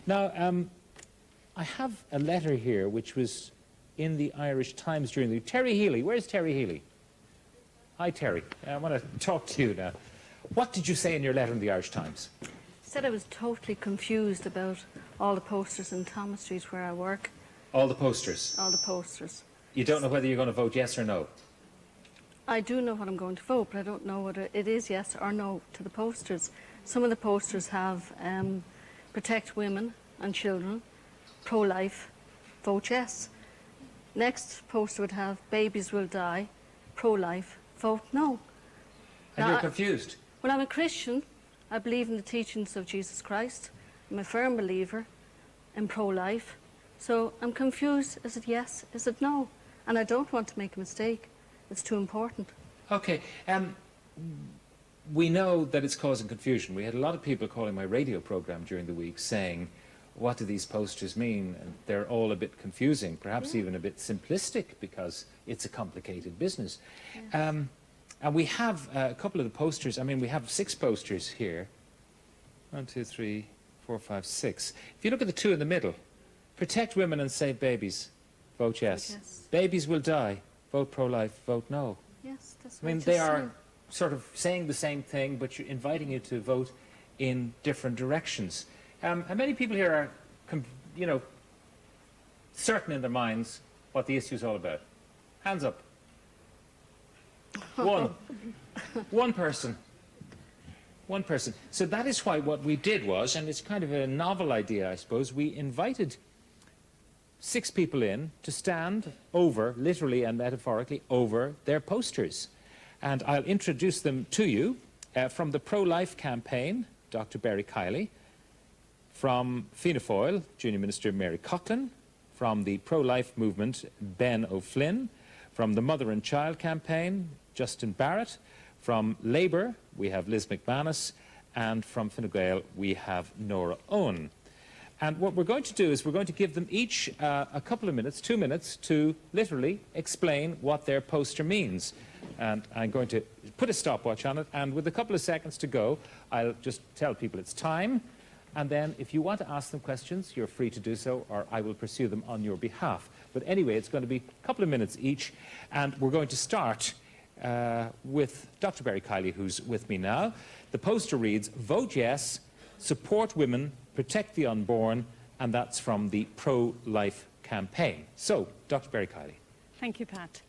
Now, I have a letter here which was in the Irish Times during the... Terry Healy, where's Terry Healy? Hi, Terry. I want to talk to you now. What did you say in your letter in the Irish Times? I said I was totally confused about all the posters in Thomas Street where I work. All the posters? All the posters. You don't know whether you're going to vote yes or no? I do know what I'm going to vote, but I don't know whether it is yes or no to the posters. Some of the posters have protect women and children, pro-life, vote yes. Next poster would have babies will die, pro-life, vote no. And you're confused? Well, I'm a Christian. I believe in the teachings of Jesus Christ. I'm a firm believer in pro-life. So I'm confused. Is it yes? Is it no? And I don't want to make a mistake. It's too important. Okay. We know that it's causing confusion. We had a lot of people calling my radio program during the week saying, what do these posters mean? And they're all a bit confusing, perhaps even a bit simplistic, because it's a complicated business. Yes. And we have a couple of the posters. I mean, we have 6 posters here. 1, 2, 3, 4, 5, 6. If you look at the 2 in the middle, protect women and save babies, vote yes. Vote yes. Babies will die, vote pro-life, vote no. Yes, that's what I mean, they are sort of saying the same thing, but you're inviting you to vote in different directions. How many people here are, you know, certain in their minds what the issue is all about? Hands up. One. One person. One person. So that is why what we did was, and it's kind of a novel idea, I suppose, we invited 6 people in to stand over, literally and metaphorically, over their posters. And I'll introduce them to you. From the Pro-Life campaign, Dr. Barry Kiley. From Fianna Fáil, Junior Minister Mary Coughlin. From the Pro-Life movement, Ben O'Flynn. From the Mother and Child campaign, Justin Barrett. From Labour, we have Liz McManus. And from Fine Gael, we have Nora Owen. And what we're going to do is we're going to give them each a couple of minutes, 2 minutes, to literally explain what their poster means. And I'm going to put a stopwatch on it, and with a couple of seconds to go, I'll just tell people it's time. And then if you want to ask them questions, you're free to do so, or I will pursue them on your behalf. But anyway, it's going to be a couple of minutes each, and we're going to start with Dr. Barry Kiley, who's with me now. The poster reads, vote yes, support women, protect the unborn, and that's from the Pro-Life campaign. So, Dr. Barry Kiley. Thank you, Pat.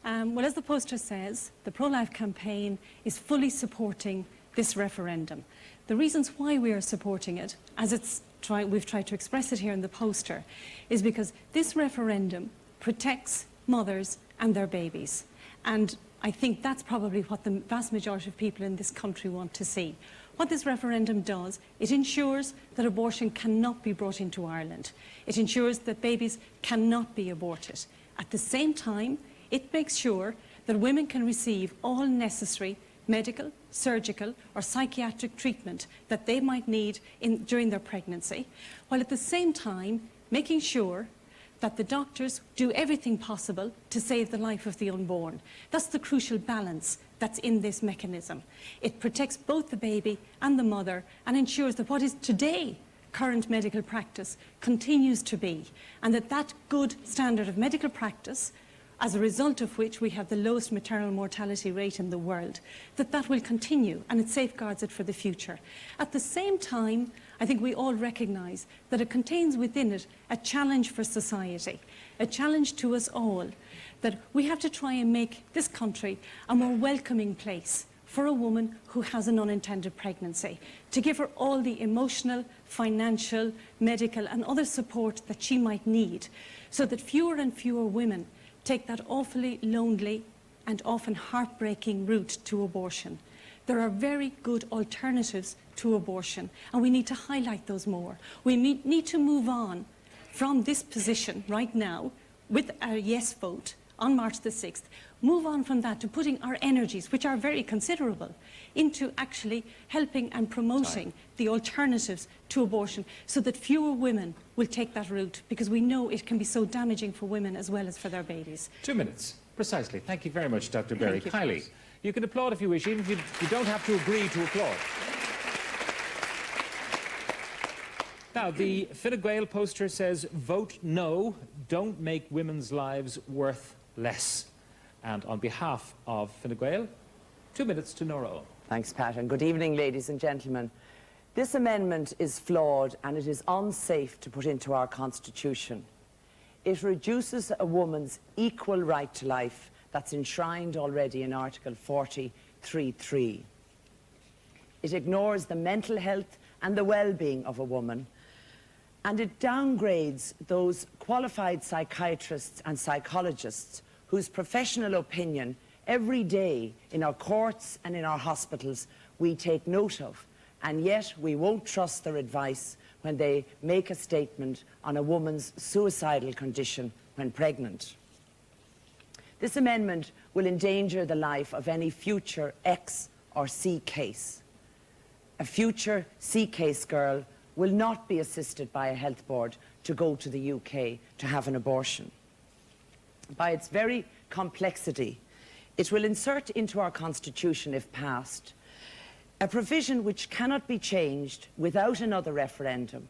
Well, as the poster says, the Pro-Life campaign is fully supporting this referendum. The reasons why we are supporting it, as we've tried to express it here in the poster, is because this referendum protects mothers and their babies. And I think that's probably what the vast majority of people in this country want to see. What this referendum does, it ensures that abortion cannot be brought into Ireland. It ensures that babies cannot be aborted. At the same time, it makes sure that women can receive all necessary medical, surgical or psychiatric treatment that they might need during their pregnancy, while at the same time making sure that the doctors do everything possible to save the life of the unborn. That's the crucial balance that's in this mechanism. It protects both the baby and the mother and ensures that what is today current medical practice continues to be, and that good standard of medical practice, as a result of which we have the lowest maternal mortality rate in the world, that will continue, and it safeguards it for the future. At the same time, I think we all recognise that it contains within it a challenge for society, a challenge to us all, that we have to try and make this country a more welcoming place for a woman who has an unintended pregnancy, to give her all the emotional, financial, medical and other support that she might need, so that fewer and fewer women take that awfully lonely and often heartbreaking route to abortion. There are very good alternatives to abortion, and we need to highlight those more. We need to move on from this position right now with a yes vote on March the 6th, move on from that to putting our energies, which are very considerable, into actually helping and promoting the alternatives to abortion, so that fewer women will take that route, because we know it can be so damaging for women as well as for their babies. 2 minutes, precisely. Thank you very much, Dr. Barry Kiley. You can applaud if you wish, even if you don't have to agree to applaud. Now, the Fine Gael poster says, vote no, don't make women's lives worth less. And on behalf of Fine Gael, 2 minutes to Nora Owen. Thanks, Pat, and good evening, ladies and gentlemen. This amendment is flawed and it is unsafe to put into our Constitution. It reduces a woman's equal right to life that's enshrined already in Article 43(3). It ignores the mental health and the well-being of a woman, and it downgrades those qualified psychiatrists and psychologists whose professional opinion every day in our courts and in our hospitals we take note of, and yet we won't trust their advice when they make a statement on a woman's suicidal condition when pregnant. This amendment will endanger the life of any future X or C case. A future C case girl will not be assisted by a health board to go to the UK to have an abortion. By its very complexity, it will insert into our Constitution, if passed, a provision which cannot be changed without another referendum.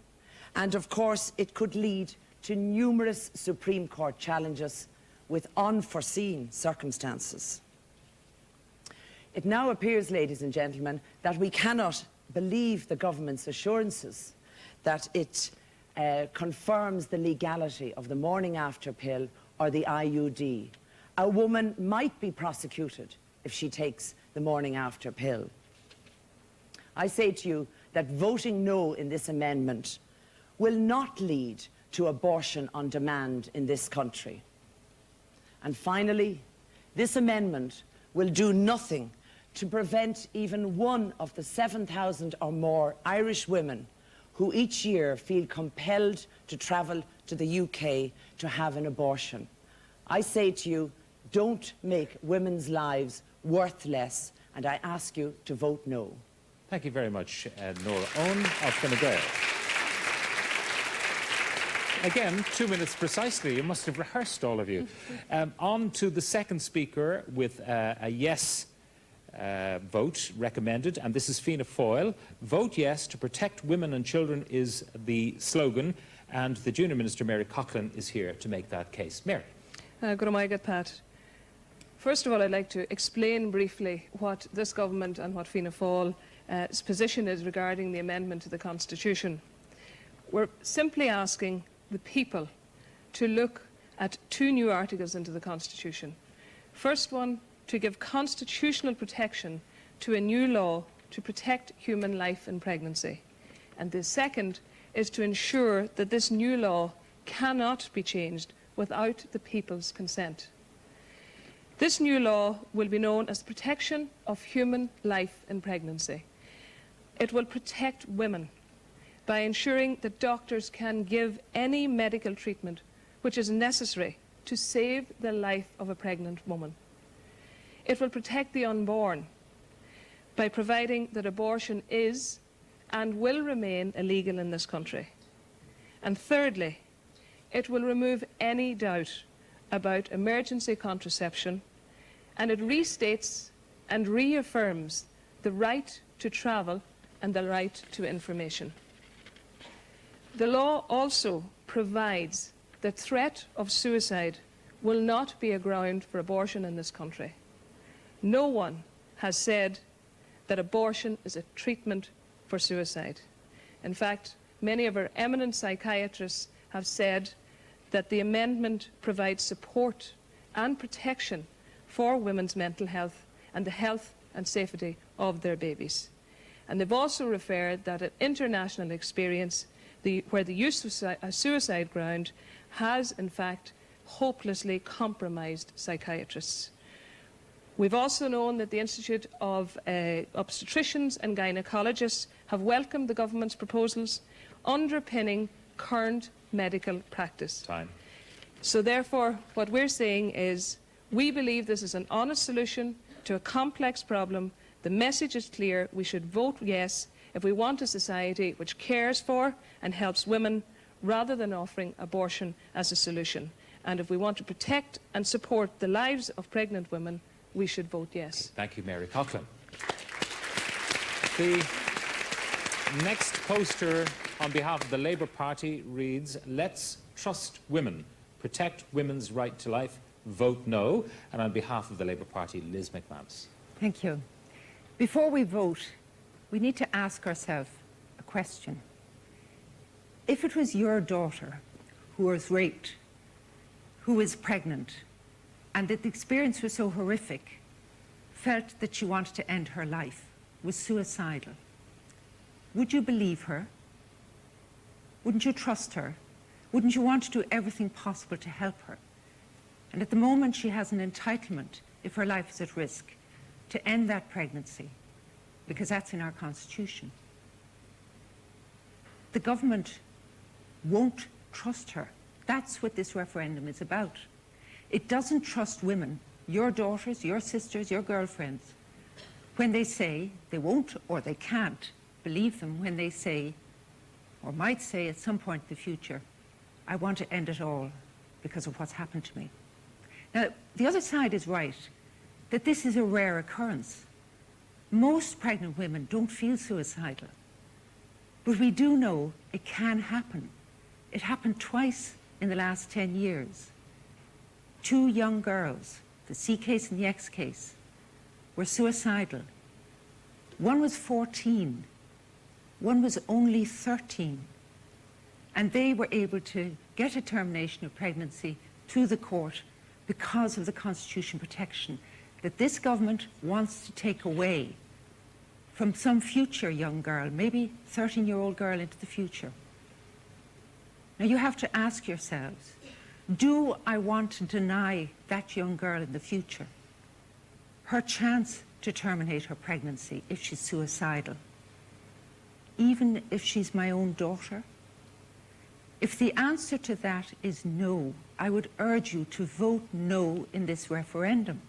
And of course, it could lead to numerous Supreme Court challenges with unforeseen circumstances. It now appears, ladies and gentlemen, that we cannot believe the government's assurances that it confirms the legality of the morning after pill or the IUD. A woman might be prosecuted if she takes the morning after pill. I say to you that voting no in this amendment will not lead to abortion on demand in this country. And finally, this amendment will do nothing to prevent even one of the 7,000 or more Irish women who each year feel compelled to travel to the UK to have an abortion. I say to you, don't make women's lives worth less, and I ask you to vote no. Thank you very much, Nora Owen of Fine Gael. Again, 2 minutes precisely. You must have rehearsed, all of you. On to the second speaker with a yes vote recommended, and this is Fianna Fáil. Vote yes to protect women and children is the slogan, and the Junior Minister, Mary Coughlin, is here to make that case. Mary. Good morning, Pat. First of all, I'd like to explain briefly what this government and what Fianna Fáil's position is regarding the amendment to the Constitution. We're simply asking the people to look at 2 new articles into the Constitution. First one, to give constitutional protection to a new law to protect human life in pregnancy. And the second is to ensure that this new law cannot be changed without the people's consent. This new law will be known as the Protection of Human Life in Pregnancy. It will protect women by ensuring that doctors can give any medical treatment which is necessary to save the life of a pregnant woman. It will protect the unborn by providing that abortion is and will remain illegal in this country. And thirdly, it will remove any doubt about emergency contraception, and it restates and reaffirms the right to travel and the right to information. The law also provides that threat of suicide will not be a ground for abortion in this country. No one has said that abortion is a treatment for suicide. In fact, many of our eminent psychiatrists have said that the amendment provides support and protection for women's mental health and the health and safety of their babies. And they've also referred that an international experience where the use of a suicide ground has, in fact, hopelessly compromised psychiatrists. We've also known that the Institute of Obstetricians and Gynecologists have welcomed the government's proposals underpinning current medical practice. Time. So therefore, what we're saying is we believe this is an honest solution to a complex problem. The message is clear. We should vote yes if we want a society which cares for and helps women rather than offering abortion as a solution. And if we want to protect and support the lives of pregnant women, we should vote yes. Thank you, Mary Coughlin. The next poster on behalf of the Labour Party reads, let's trust women, protect women's right to life, vote no. And on behalf of the Labour Party, Liz McManus. Thank you. Before we vote, we need to ask ourselves a question. If it was your daughter who was raped, who was pregnant, and that the experience was so horrific, felt that she wanted to end her life, was suicidal, would you believe her? Wouldn't you trust her? Wouldn't you want to do everything possible to help her? And at the moment, she has an entitlement, if her life is at risk, to end that pregnancy, because that's in our Constitution. The government won't trust her. That's what this referendum is about. It doesn't trust women, your daughters, your sisters, your girlfriends, when they say they won't or they can't believe them when they say, or might say at some point in the future, I want to end it all because of what's happened to me. Now, the other side is right, that this is a rare occurrence. Most pregnant women don't feel suicidal, but we do know it can happen. It happened twice in the last 10 years. 2 young girls, the C case and the X case, were suicidal. One was 14, one was only 13, and they were able to get a termination of pregnancy through the court because of the Constitution protection that this government wants to take away from some future young girl, maybe 13-year-old girl into the future. Now you have to ask yourselves, do I want to deny that young girl in the future her chance to terminate her pregnancy if she's suicidal, even if she's my own daughter? If the answer to that is no, I would urge you to vote no in this referendum,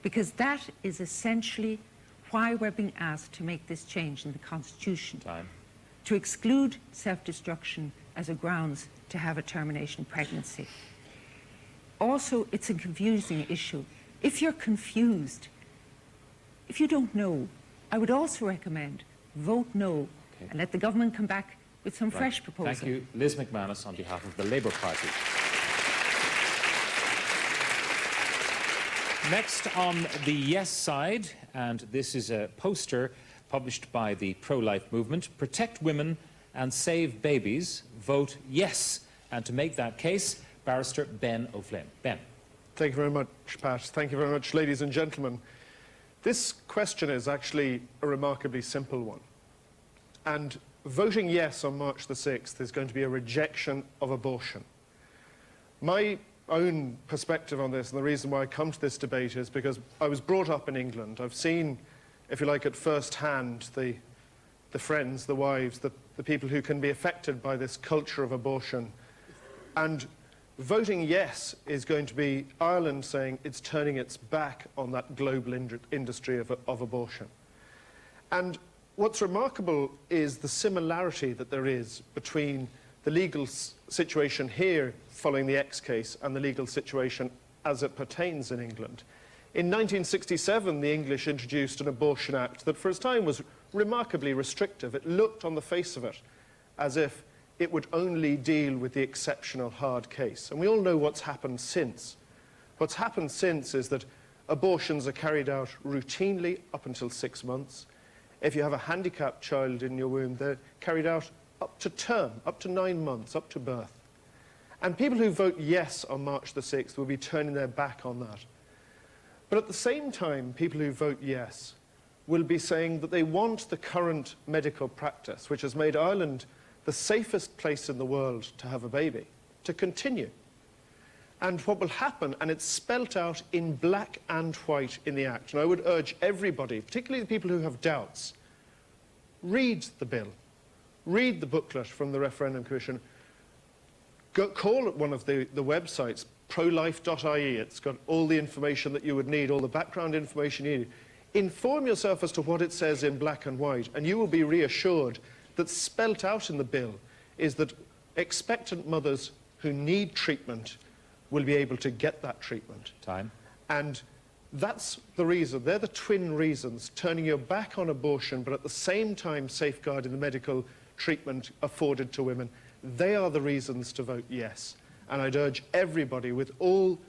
because that is essentially why we're being asked to make this change in the Constitution. Time. To exclude self-destruction as a grounds to have a termination pregnancy. Also, it's a confusing issue. If you're confused, if you don't know, I would also recommend vote no and let the government come back with some fresh proposals. Thank you. Liz McManus on behalf of the Labour Party. Next on the yes side, and this is a poster published by the pro-life movement, Protect Women and Save Babies, vote yes. And to make that case, Barrister Ben O'Flynn. Ben. Thank you very much, Pat. Thank you very much, ladies and gentlemen. This question is actually a remarkably simple one. And voting yes on March the 6th is going to be a rejection of abortion. My own perspective on this, and the reason why I come to this debate, is because I was brought up in England. I've seen, if you like, at first hand, the friends, the wives, the people who can be affected by this culture of abortion. And voting yes is going to be Ireland saying it's turning its back on that global industry of abortion. And what's remarkable is the similarity that there is between the legal situation here following the X case and the legal situation as it pertains in England. In 1967, the English introduced an abortion act that for its time was remarkably restrictive. It looked on the face of it as if it would only deal with the exceptional hard case. And we all know what's happened since. What's happened since is that abortions are carried out routinely up until 6 months. If you have a handicapped child in your womb, they're carried out up to term, up to 9 months, up to birth. And people who vote yes on March the 6th will be turning their back on that. But at the same time, people who vote yes will be saying that they want the current medical practice, which has made Ireland the safest place in the world to have a baby, to continue. And what will happen, and it's spelt out in black and white in the Act, and I would urge everybody, particularly the people who have doubts, read the bill, read the booklet from the Referendum Commission, call at one of the websites, prolife.ie, it's got all the information that you would need, all the background information you need. Inform yourself as to what it says in black and white, and you will be reassured that spelt out in the bill is that expectant mothers who need treatment will be able to get that treatment. Time. And that's the reason, they're the twin reasons, turning your back on abortion, but at the same time safeguarding the medical treatment afforded to women. They are the reasons to vote yes. And I'd urge everybody with all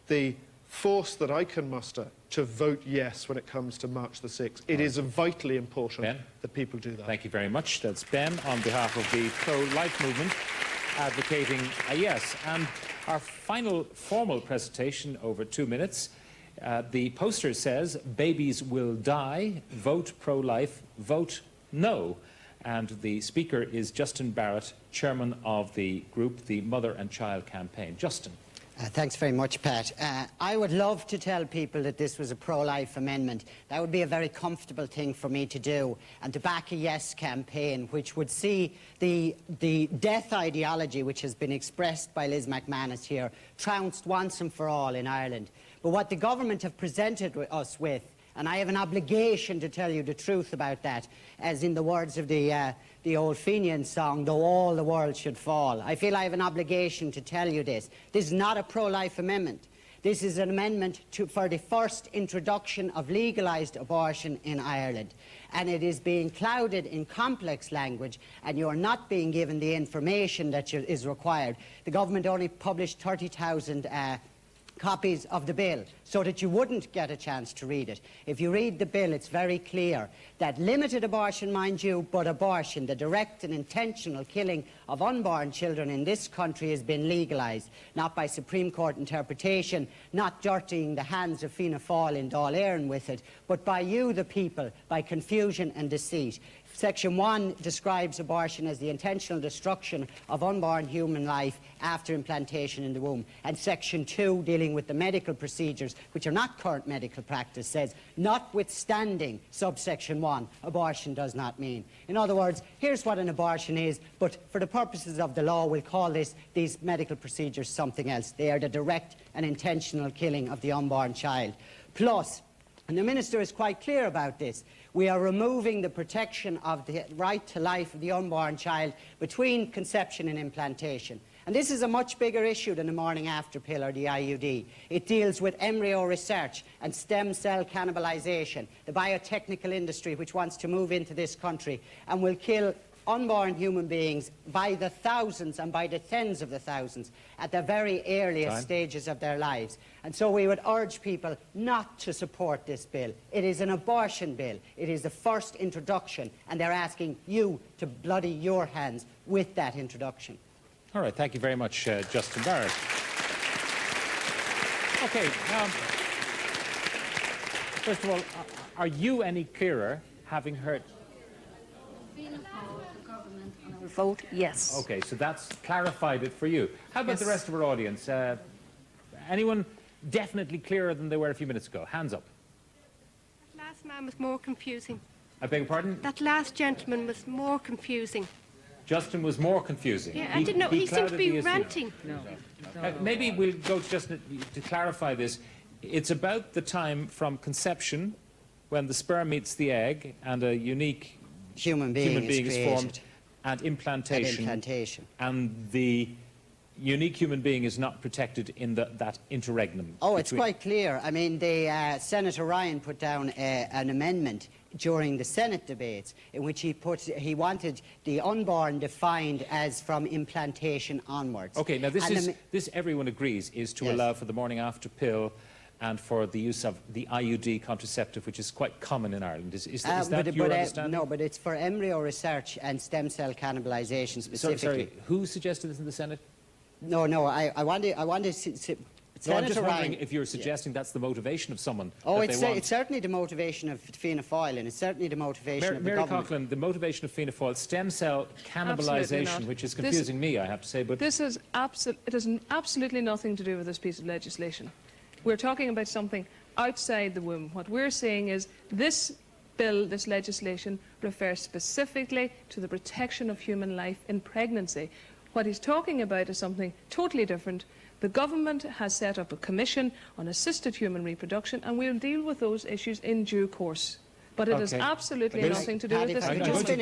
the force that I can muster to vote yes when it comes to March the 6th. It is vitally important that people do that. Thank you very much. That's Ben on behalf of the pro-life movement advocating a yes. And our final formal presentation over 2 minutes. The poster says, "Babies will die, vote pro-life, vote no." And the speaker is Justin Barrett, chairman of the group, the Mother and Child Campaign. Justin. Thanks very much, Pat. I would love to tell people that this was a pro-life amendment. That would be a very comfortable thing for me to do, and to back a yes campaign which would see the death ideology which has been expressed by Liz McManus here trounced once and for all in Ireland. But what the government have presented us with, and I have an obligation to tell you the truth about that, as in the words of the old Fenian song, "Though all the world should fall." I feel I have an obligation to tell you this. This is not a pro-life amendment. This is an amendment for the first introduction of legalised abortion in Ireland. And it is being clouded in complex language, and you are not being given the information that is required. The government only published 30,000 copies of the bill so that you wouldn't get a chance to read it. If you read the bill, it's very clear that limited abortion, mind you, but abortion, the direct and intentional killing of unborn children in this country, has been legalised, not by Supreme Court interpretation, not dirtying the hands of Fianna Fáil in Clann Éireann with it, but by you, the people, by confusion and deceit. Section 1 describes abortion as the intentional destruction of unborn human life after implantation in the womb. And Section 2, dealing with the medical procedures, which are not current medical practice, says, notwithstanding subsection 1, abortion does not mean. In other words, here's what an abortion is, but for the purposes of the law, we'll call these medical procedures something else. They are the direct and intentional killing of the unborn child. Plus, and the Minister is quite clear about this, we are removing the protection of the right to life of the unborn child between conception and implantation. And this is a much bigger issue than the morning after pill or the IUD. It deals with embryo research and stem cell cannibalisation, the biotechnical industry which wants to move into this country and will kill unborn human beings by the thousands and by the tens of the thousands at the very earliest stages of their lives. And so we would urge people not to support this bill. It is an abortion bill. It is the first introduction, and they're asking you to bloody your hands with that introduction. All right, thank you very much, Justin Barrett. Okay, first of all, are you any clearer, having heard... Vote yes. Okay, so that's clarified it for you. How about the rest of our audience? Anyone definitely clearer than they were a few minutes ago? Hands up. That last man was more confusing. I beg your pardon? That last gentleman was more confusing. Justin was more confusing. Yeah, I didn't know. He seemed to be ranting. Maybe we'll go to Justin to clarify this. It's about the time from conception, when the sperm meets the egg and a unique human being is formed, and implantation. And the unique human being is not protected in that interregnum. Oh, it's quite clear. I mean, Senator Ryan put down an amendment during the Senate debates in which he wanted the unborn defined as from implantation onwards. Okay, now this everyone agrees is to allow for the morning after pill and for the use of the IUD contraceptive, which is quite common in Ireland. Is that your understanding? No, but it's for embryo research and stem cell cannibalisation specifically. Sorry, who suggested this in the Senate? No, I wanted No, I'm just wondering if you're suggesting that's the motivation of someone. Oh, it's certainly the motivation of Fianna Fáil, and it's certainly the motivation of the government. Mary Coughlin, the motivation of Fianna Fáil, stem cell cannibalisation, which is confusing me, I have to say. But it has absolutely nothing to do with this piece of legislation. We're talking about something outside the womb. What we're saying is this bill, this legislation, refers specifically to the protection of human life in pregnancy. What he's talking about is something totally different. The government has set up a commission on assisted human reproduction, and we'll deal with those issues in due course. But it has absolutely nothing to do with this. I want to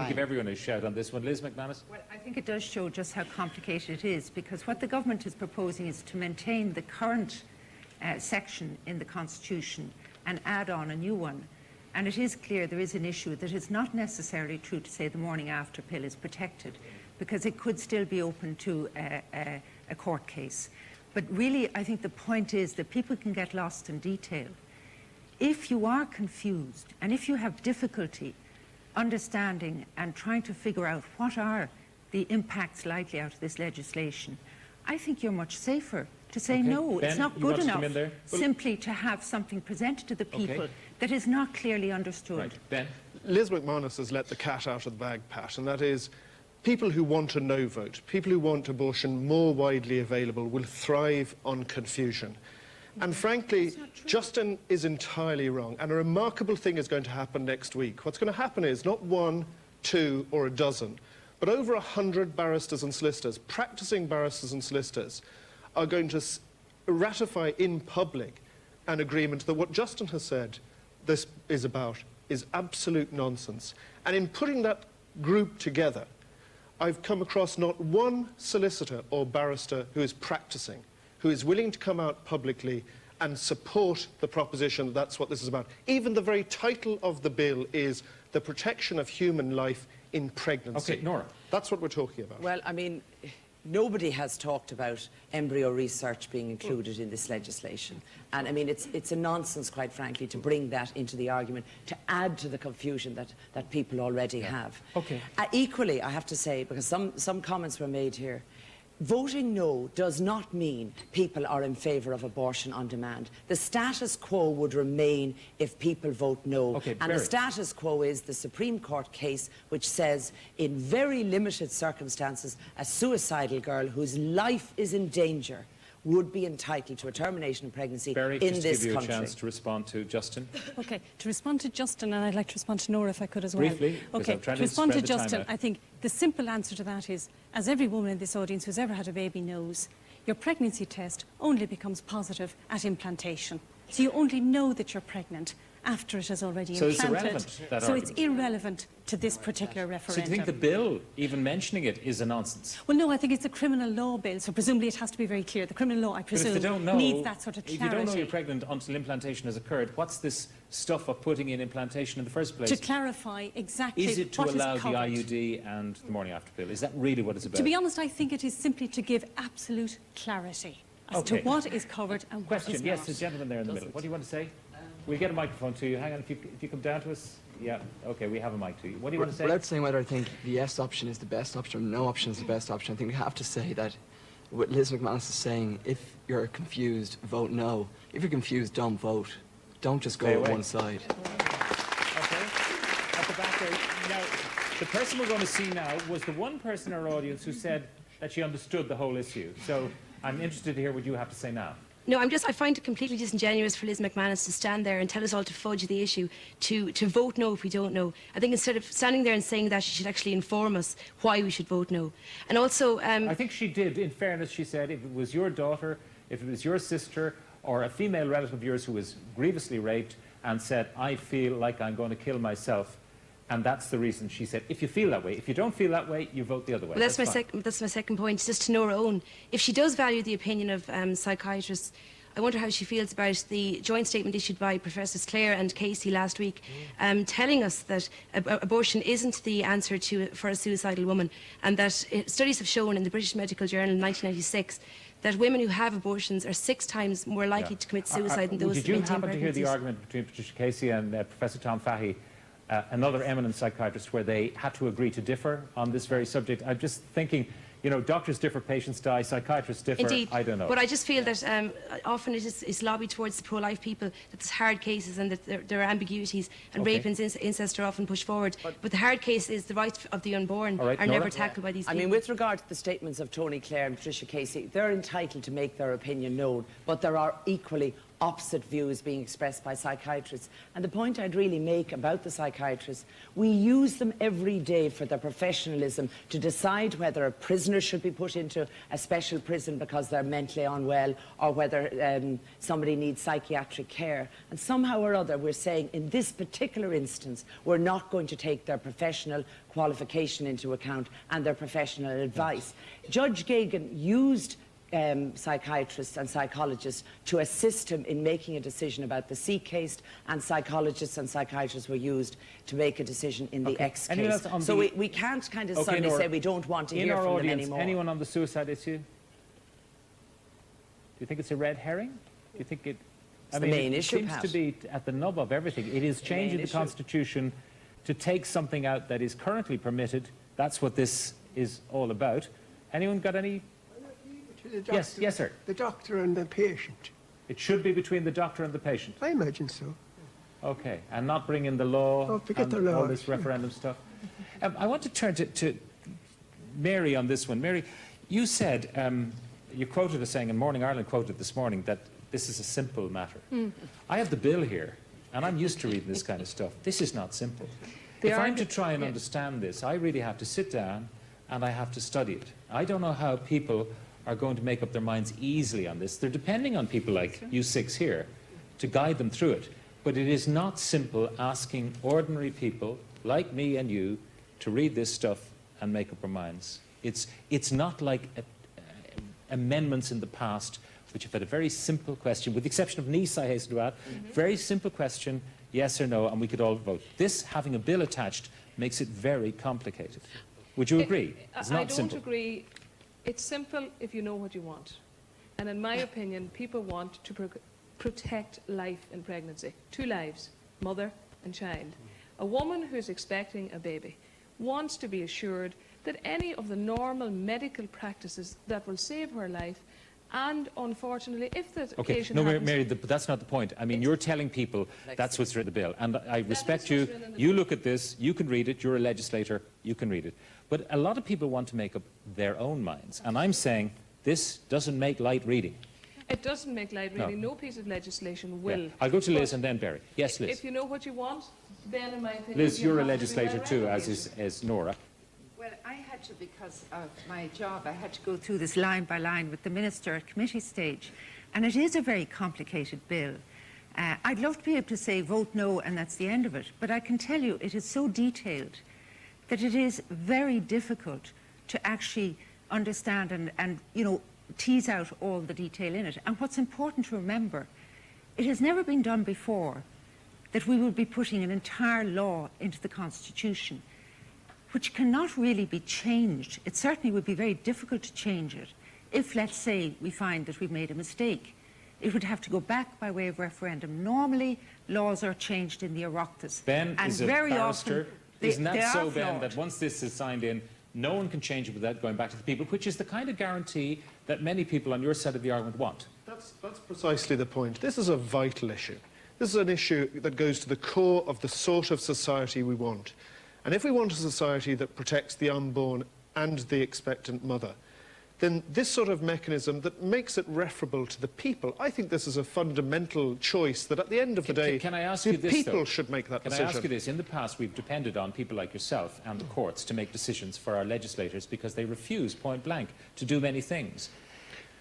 give everyone a shout on this one. Liz McManus? Well, I think it does show just how complicated it is, because what the government is proposing is to maintain the current section in the Constitution and add on a new one. And it is clear there is an issue that it's not necessarily true to say the morning after pill is protected, because it could still be open to a court case. But really, I think the point is that people can get lost in detail. If you are confused and if you have difficulty understanding and trying to figure out what are the impacts likely out of this legislation, I think you're much safer to say no, Ben, it's not you good want to enough come in there? simply to have something presented to the people that is not clearly understood. Right. Ben? Liz McManus has let the cat out of the bag, Pat, and that is people who want a no vote, people who want abortion more widely available will thrive on confusion. And frankly, Justin is entirely wrong. And a remarkable thing is going to happen next week. What's going to happen is not 1, 2 or a dozen, but over 100 barristers and solicitors, practicing barristers and solicitors, are going to ratify in public an agreement that what Justin has said this is about is absolute nonsense. And in putting that group together, I've come across not one solicitor or barrister who is practicing, who is willing to come out publicly and support the proposition that that's what this is about. Even the very title of the bill is the protection of human life in pregnancy. Okay, Nora. That's what we're talking about. Well, I mean, nobody has talked about embryo research being included in this legislation. And I mean, it's a nonsense, quite frankly, to bring that into the argument, to add to the confusion that people already have. Okay. Equally, I have to say, because some comments were made here, voting no does not mean people are in favour of abortion on demand. The status quo would remain if people vote no. Okay, and the status quo is the Supreme Court case which says in very limited circumstances a suicidal girl whose life is in danger would be entitled to a termination of pregnancy Barry, in just this to give you country. a chance to respond to Justin. Okay, to respond to Justin, and I'd like to respond to Nora if I could as well. Briefly, because okay, I'm trying to to respond to spread the time Justin, out. I think the simple answer to that is, as every woman in this audience who's ever had a baby knows, your pregnancy test only becomes positive at implantation. So you only know that you're pregnant after it has already So it's implanted. irrelevant, that so it's argument. irrelevant to this particular So referendum. do you think the bill, even mentioning it, is a nonsense? Well, no, I think it's a criminal law bill, so presumably it has to be very clear. The criminal law, I But if presume, they don't know, needs that sort of clarity. if you don't know you're pregnant until implantation has occurred, what's this stuff of putting in implantation in the first place? To clarify exactly Is it to what allow is the covered. IUD and the morning after pill? Is that really what it's about? To be honest, I think it is simply to give absolute clarity as to what is covered and what Question, is yes, not. the gentleman there in the middle. What do you want to say? We'll get a microphone to you. Hang on, if you come down to us. Yeah, okay, we have a mic to you. What do you want to say? Without saying whether I think the yes option is the best option or no option is the best option, I think we have to say that what Liz McManus is saying, if you're confused, vote no. If you're confused, don't vote. Don't just Stay go away. on one side. Okay. At the back there. Now, the person we're going to see now was the one person in our audience who said that she understood the whole issue. So I'm interested to hear what you have to say now. No, I find it completely disingenuous for Liz McManus to stand there and tell us all to fudge the issue, to vote no if we don't know. I think instead of standing there and saying that, she should actually inform us why we should vote no. And also... I think she did. In fairness, she said if it was your daughter, if it was your sister, or a female relative of yours who was grievously raped and said, I feel like I'm going to kill myself, and that's the reason, she said, if you feel that way. If you don't feel that way, you vote the other way. Well, that's my second point, just to Nora own. If she does value the opinion of psychiatrists, I wonder how she feels about the joint statement issued by Professors Clare and Casey last week, telling us that abortion isn't the answer for a suicidal woman, and that studies have shown in the British Medical Journal in 1996 that women who have abortions are 6 times more likely to commit suicide than those Did who you maintain happen to hear the pregnancies. argument between Patricia Casey and Professor Tom Fahey, another eminent psychiatrist, where they had to agree to differ on this very subject? I'm just thinking, you know, doctors differ, patients die, psychiatrists differ. Indeed, I don't know. but I just feel that often it is lobbied towards the pro-life people, that there's hard cases and that there are ambiguities, and rape and incest are often pushed forward. But the hard case is the rights of the unborn are never tackled by these people. I mean, with regard to the statements of Tony Clare and Patricia Casey, they're entitled to make their opinion known, but there are equally opposite views being expressed by psychiatrists. And the point I'd really make about the psychiatrists, we use them every day for their professionalism to decide whether a prisoner should be put into a special prison because they're mentally unwell, or whether somebody needs psychiatric care. And somehow or other, we're saying in this particular instance, we're not going to take their professional qualification into account and their professional advice. Judge Gagan used psychiatrists and psychologists to assist him in making a decision about the C case, and psychologists and psychiatrists were used to make a decision in the X case. So we can't kind of suddenly say we don't want to hear from them anymore. Anyone on the suicide issue? Do you think it's a red herring? Do you think it... It's the main issue, seems to be at the nub of everything. It is changing the Constitution to take something out that is currently permitted. That's what this is all about. Anyone got any... Yes, sir. The doctor and the patient. It should be between the doctor and the patient. I imagine so. Okay, and not bring in the law and all this referendum stuff. I want to turn to Mary on this one. Mary, you said, you quoted as saying, and Morning Ireland quoted this morning, that this is a simple matter. I have the bill here, and I'm used to reading this kind of stuff. This is not simple. If I'm to try and understand this, I really have to sit down and I have to study it. I don't know how people are going to make up their minds easily on this. They're depending on people like you six here to guide them through it. But it is not simple asking ordinary people like me and you to read this stuff and make up our minds. It's not like amendments in the past, which have had a very simple question, with the exception of Nice, I hasten to add, very simple question, yes or no, and we could all vote. This, having a bill attached, makes it very complicated. Would you agree? It's not simple. I don't agree. It's simple if you know what you want. And in my opinion, people want to protect life in pregnancy. 2 lives, mother and child. A woman who's expecting a baby wants to be assured that any of the normal medical practices that will save her life, and unfortunately, if the occasion happens... Mary, but that's not the point. I mean, you're telling people that's what's written in the bill. And I respect you. You look at this, you can read it, you're a legislator, you can read it. But a lot of people want to make up their own minds. And I'm saying this doesn't make light reading. It doesn't make light reading. No piece of legislation will. Yeah. I'll go to Liz and then Barry. Yes, Liz. If you know what you want, then in my opinion... Liz, you're a legislator too, as is Nora. Well, I had to, because of my job, I had to go through this line by line with the Minister at committee stage. And it is a very complicated bill. I'd love to be able to say vote no and that's the end of it. But I can tell you it is so detailed that it is very difficult to actually understand and you know, tease out all the detail in it. And what's important to remember, it has never been done before that we will be putting an entire law into the Constitution, which cannot really be changed. It certainly would be very difficult to change it if, let's say, we find that we've made a mistake. It would have to go back by way of referendum. Normally, laws are changed in the Oireachtas. Ben and is a very barrister. Often, Isn't that so, Ben, flawed. that once this is signed in, no one can change it without going back to the people, which is the kind of guarantee that many people on your side of the argument want? That's precisely the point. This is a vital issue. This is an issue that goes to the core of the sort of society we want. And if we want a society that protects the unborn and the expectant mother, then this sort of mechanism that makes it referable to the people, I think this is a fundamental choice that at the end of the day, can I ask the you this, people though? should make that Can decision. I ask you this? In the past, we've depended on people like yourself and the courts to make decisions for our legislators because they refuse, point blank, to do many things.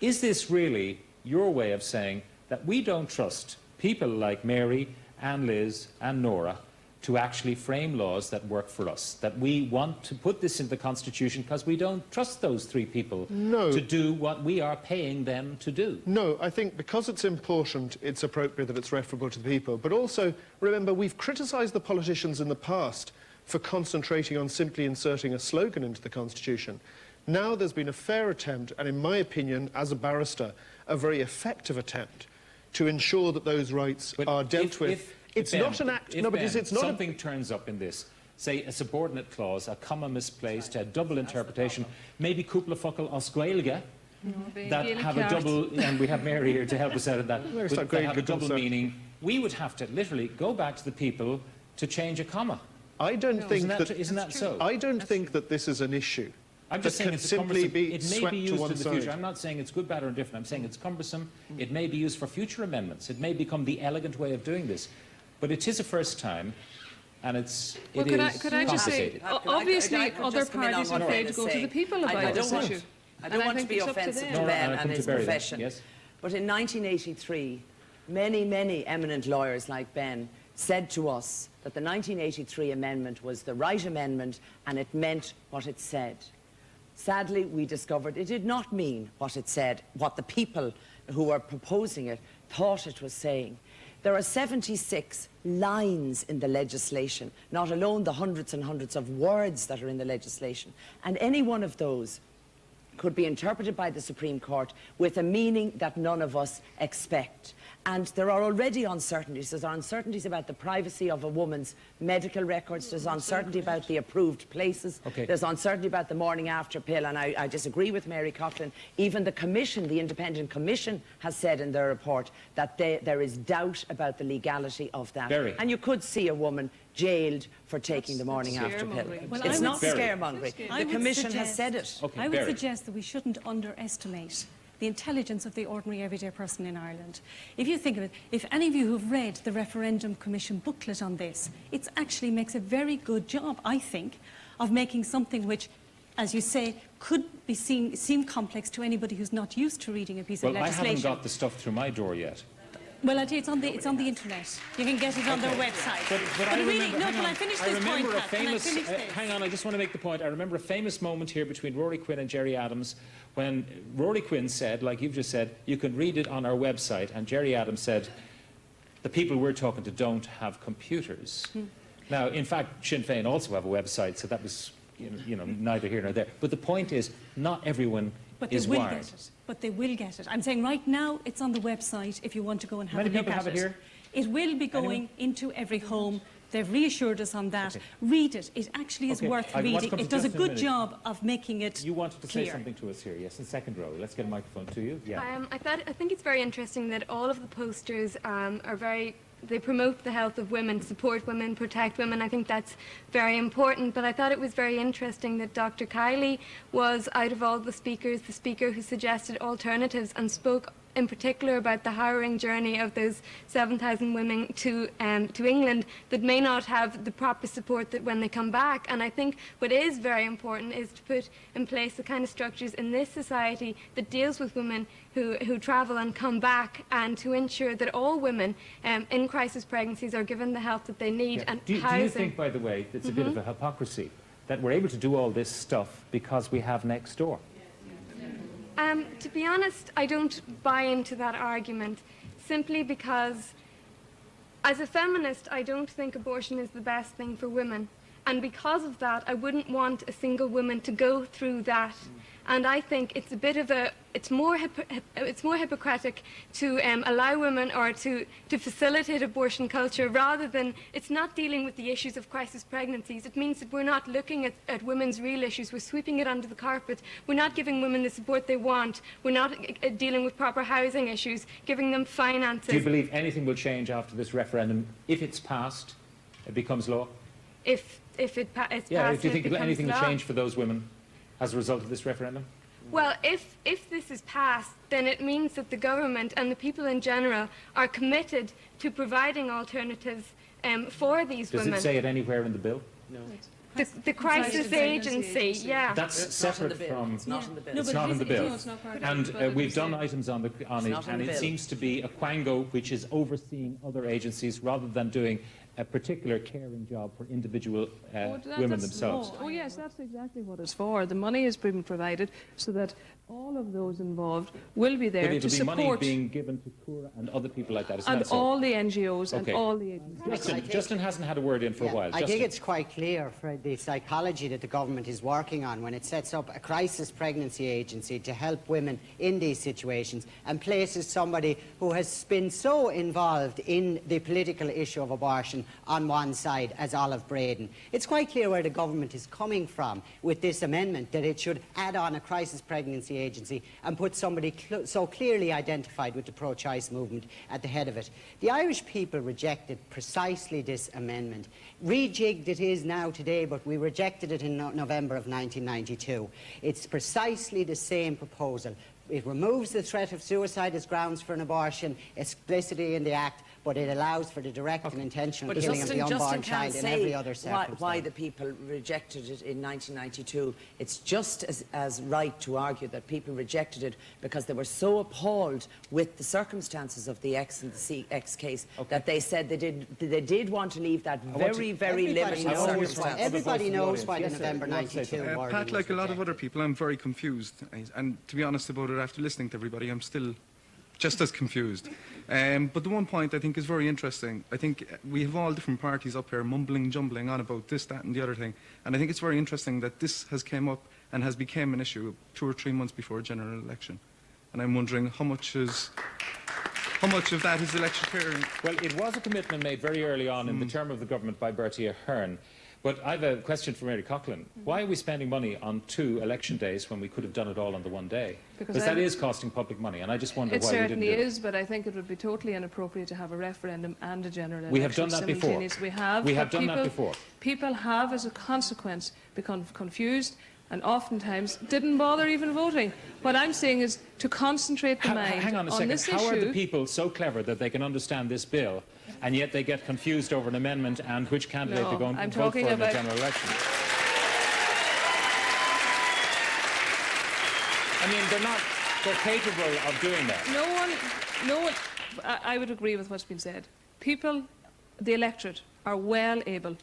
Is this really your way of saying that we don't trust people like Mary and Liz and Nora to actually frame laws that work for us, that we want to put this in the Constitution because we don't trust those 3 people to do what we are paying them to do? No, I think because it's important, it's appropriate that it's referable to the people. But also, remember, we've criticised the politicians in the past for concentrating on simply inserting a slogan into the Constitution. Now there's been a fair attempt, and in my opinion, as a barrister, a very effective attempt to ensure that those rights are dealt with. It's not an act... No, but it's not... something turns up in this, say a subordinate clause, a comma misplaced, a double interpretation, maybe cúpla focal os Gaeilge, that have a double... And we have Mary here to help us out of that. That have a double meaning. We would have to literally go back to the people to change a comma. I don't think that... Isn't that so? I don't think that this is an issue. I'm just saying it's simply be it may be used in the future. I'm not saying it's good, bad or indifferent. I'm saying it's cumbersome. It may be used for future amendments. It may become the elegant way of doing this. But it is a first time, and it is could I just say, obviously other parties are afraid to go to the people about this issue. I don't want to be offensive to Ben and his profession, yes. But in 1983, many eminent lawyers like Ben said to us that the 1983 amendment was the right amendment and it meant what it said. Sadly, we discovered it did not mean what it said, what the people who were proposing it thought it was saying. There are 76 lines in the legislation, not alone the hundreds and hundreds of words that are in the legislation. And any one of those could be interpreted by the Supreme Court with a meaning that none of us expect. And there are already uncertainties. There are uncertainties about the privacy of a woman's medical records. There's uncertainty about the approved places. Okay. There's uncertainty about the morning after pill. And I disagree with Mary Coughlin. Even the Commission, the Independent Commission, has said in their report that there is doubt about the legality of that. Very. And you could see a woman jailed for taking the morning after pill. Well, It's not Very. scaremongering. The Commission has said it. Okay, I would Barry. suggest that we shouldn't underestimate the intelligence of the ordinary everyday person in Ireland. If you think of it, if any of you who've read the Referendum Commission booklet on this, it actually makes a very good job, I think, of making something which, as you say, could be seem complex to anybody who's not used to reading a piece of Well, I legislation. haven't got the stuff through my door yet. Well, I tell you, it's on the internet. You can get it on their website. But I really, remember, no, hang can on. I finish I this point, remember a Pat? Can I famous, finish this? hang on, I just want to make the point. I remember a famous moment here between Rory Quinn and Jerry Adams when Rory Quinn said, like you've just said, you can read it on our website, and Jerry Adams said, the people we're talking to don't have computers. Now, in fact, Sinn Féin also have a website, so that was, you know, neither here nor there. But the point is, not everyone But they is will wired. get it. But they will get it. I'm saying right now it's on the website if you want to go and have Many a look people at have it here? It will be going into every home. They've reassured us on that. Okay. Read it. It actually is Okay, worth I want to reading. come to It does a Justin in a good minute. job of making it You wanted to clear. say something to us here, yes, in second row. Let's get a microphone to you. Yeah. I think it's very interesting that all of the posters they promote the health of women, support women, protect women. I think that's very important. But I thought it was very interesting that Dr. Kiley was, out of all the speakers, the speaker who suggested alternatives and spoke in particular about the harrowing journey of those 7,000 women to England that may not have the proper support that when they come back. And I think what is very important is to put in place the kind of structures in this society that deals with women who travel and come back, and to ensure that all women in crisis pregnancies are given the help that they need and do housing. you think, by the way, it's a bit of a hypocrisy that we're able to do all this stuff because we have next door? To be honest, I don't buy into that argument, simply because as a feminist, I don't think abortion is the best thing for women. And because of that, I wouldn't want a single woman to go through that. And I think it's a bit of a, it's more hypocritic to allow women or to facilitate abortion culture rather than, it's not dealing with the issues of crisis pregnancies. It means that we're not looking at women's real issues. We're sweeping it under the carpet. We're not giving women the support they want. We're not dealing with proper housing issues, giving them finances. Do you believe anything will change after this referendum? If it's passed, it becomes law? If it's Yeah, passed, do you think it becomes anything will law. change for those women as a result of this referendum? Well, if this is passed, then it means that the government and the people in general are committed to providing alternatives for these Does women. it say it anywhere in the bill? No. The crisis agency, yeah. That's separate from... It's not in the bill. It's not in the bill. it's not part of And it, but we've done items on not it, in and the it bill. seems to be a quango which is overseeing other agencies rather than doing a particular caring job for individual women themselves. Oh, yes, that's exactly what it's for. The money is being provided so that all of those involved will be there But to it'll be money support being given to Cura and other people like that, isn't and that so? all the NGOs Okay. and all the agencies. Justin hasn't had a word in for a while. I Justin. think it's quite clear for the psychology that the government is working on when it sets up a crisis pregnancy agency to help women in these situations and places somebody who has been so involved in the political issue of abortion on one side as Olive Braden. It's quite clear where the government is coming from with this amendment, that it should add on a crisis pregnancy agency and put somebody so clearly identified with the pro-choice movement at the head of it. The Irish people rejected precisely this amendment. Rejigged it is now today, but we rejected it in November of 1992. It's precisely the same proposal. It removes the threat of suicide as grounds for an abortion, explicitly in the Act, but it allows for the direct and intentional But killing of the unborn child in every other circumstance. why the people rejected it in 1992. It's just as right to argue that people rejected it because they were so appalled with the circumstances of the X and the CX case that they said they did want to leave that very limited circumstance. Everybody knows why the November 92 wording Pat, was like a lot of rejected. other people, I'm very confused. And to be honest about it, after listening to everybody, I'm still just as confused. But the one point I think is very interesting, I think we have all different parties up here mumbling, jumbling on about this, that and the other thing. And I think it's very interesting that this has came up and has become an issue 2 or 3 months before a general election. And I'm wondering how much of that is electioneering? Well, it was a commitment made very early on in the term of the government by Bertie Ahern. But I have a question for Mary Coughlin. Why are we spending money on 2 election days when we could have done it all on the one day? Because that is costing public money, and I just wonder why we didn't do it. It certainly is, but I think it would be totally inappropriate to have a referendum and a general election. We have done that before. We have done that before. People have, as a consequence, become confused and oftentimes didn't bother even voting. What I'm saying is to concentrate the mind hang on a second. this How issue. are the people so clever that they can understand this bill, and yet they get confused over an amendment and which candidate they're going to vote for in the general election? I mean, they're capable of doing that. No one, I would agree with what's been said. People, the electorate, are well able,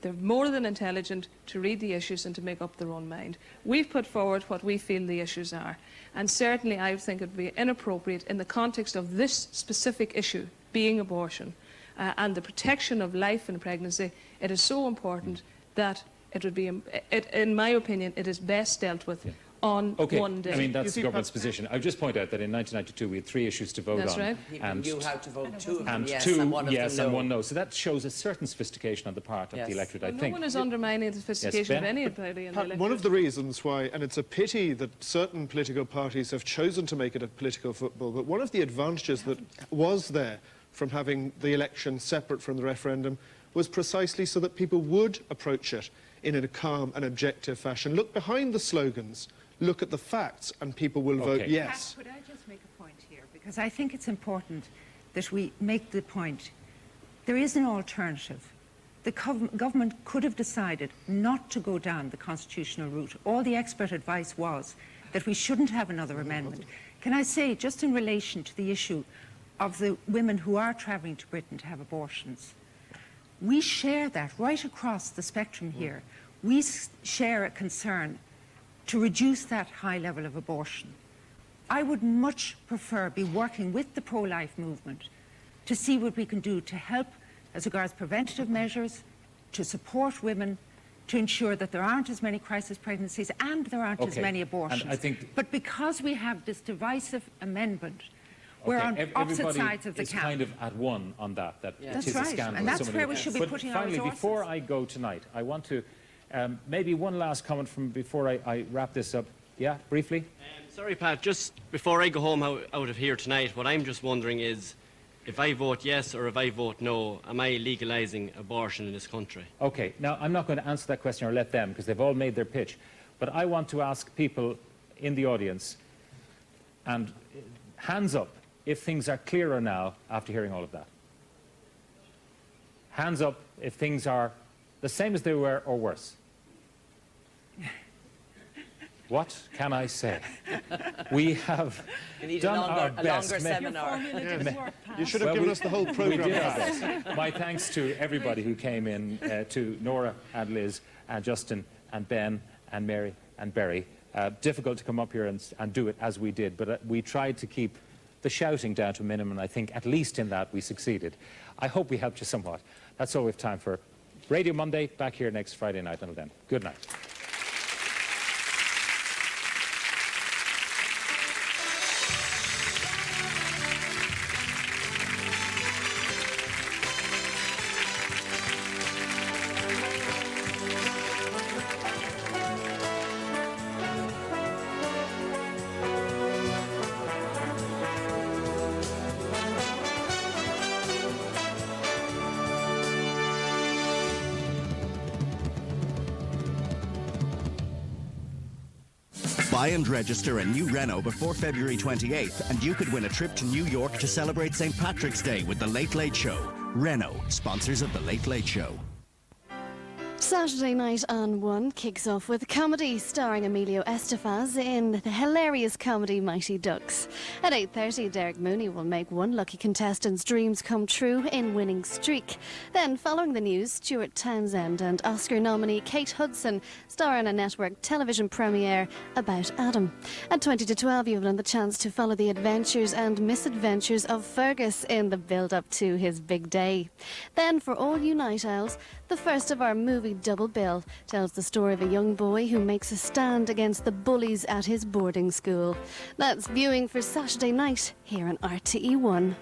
they're more than intelligent to read the issues and to make up their own mind. We've put forward what we feel the issues are, and certainly I think it would be inappropriate in the context of this specific issue, being abortion, and the protection of life in pregnancy. It is so important that it would be, in my opinion, it is best dealt with on one day. I mean, that's the government's position. I'll just point out that in 1992 we had 3 issues to vote That's on. right. And you had to vote 2 of them and yes 2 and 1 of yes them and no. 1 no. So that shows a certain sophistication on the part of the electorate, I No think. one is undermining the sophistication of Ben? anybody in the electorate. One of the reasons why, and it's a pity that certain political parties have chosen to make it a political football, but one of the advantages that was there from having the election separate from the referendum was precisely so that people would approach it in a calm and objective fashion. Look behind the slogans, look at the facts, and people will vote yes. Pat, could I just make a point here? Because I think it's important that we make the point. There is an alternative. The government could have decided not to go down the constitutional route. All the expert advice was that we shouldn't have another amendment. Can I say, just in relation to the issue of the women who are travelling to Britain to have abortions, we share that right across the spectrum here. We share a concern to reduce that high level of abortion. I would much prefer be working with the pro-life movement to see what we can do to help as regards preventative measures, to support women, to ensure that there aren't as many crisis pregnancies and there aren't as many abortions. And I think but because we have this divisive amendment, we're on opposite sides of the camp. Everybody is kind of at one on that it That's is a right, scandal. and that that's so where many- we should be But putting our finally, resources. before I go tonight, I want to maybe one last comment from before I wrap this up. Yeah, briefly? Sorry, Pat, just before I go home out of here tonight, what I'm just wondering is, if I vote yes or if I vote no, am I legalising abortion in this country? Okay, now I'm not going to answer that question or let them, because they've all made their pitch. But I want to ask people in the audience, and hands up if things are clearer now after hearing all of that. Hands up if things are the same as they were or worse. What can I say? We have done our best. Longer seminar. You should have given us the whole We programme. did our best. My thanks to everybody who came in, to Nora and Liz and Justin and Ben and Mary and Barry. Difficult to come up here and do it as we did, but we tried to keep the shouting down to a minimum, and I think at least in that we succeeded. I hope we helped you somewhat. That's all we have time for. Radio Monday, back here next Friday night. Until then, good night. Buy and register a new Renault before February 28th and you could win a trip to New York to celebrate St. Patrick's Day with The Late Late Show. Renault, sponsors of The Late Late Show. Saturday night on 1 kicks off with comedy starring Emilio Estevez in the hilarious comedy Mighty Ducks. At 8:30, Derek Mooney will make one lucky contestant's dreams come true in Winning Streak. Then, following the news, Stuart Townsend and Oscar nominee Kate Hudson star in a network television premiere about Adam. At 20 to 12, you've had the chance to follow the adventures and misadventures of Fergus in the build-up to his big day. Then, for all you night owls, the first of our movie Double Bill tells the story of a young boy who makes a stand against the bullies at his boarding school. That's viewing for Saturday night here on RTE1.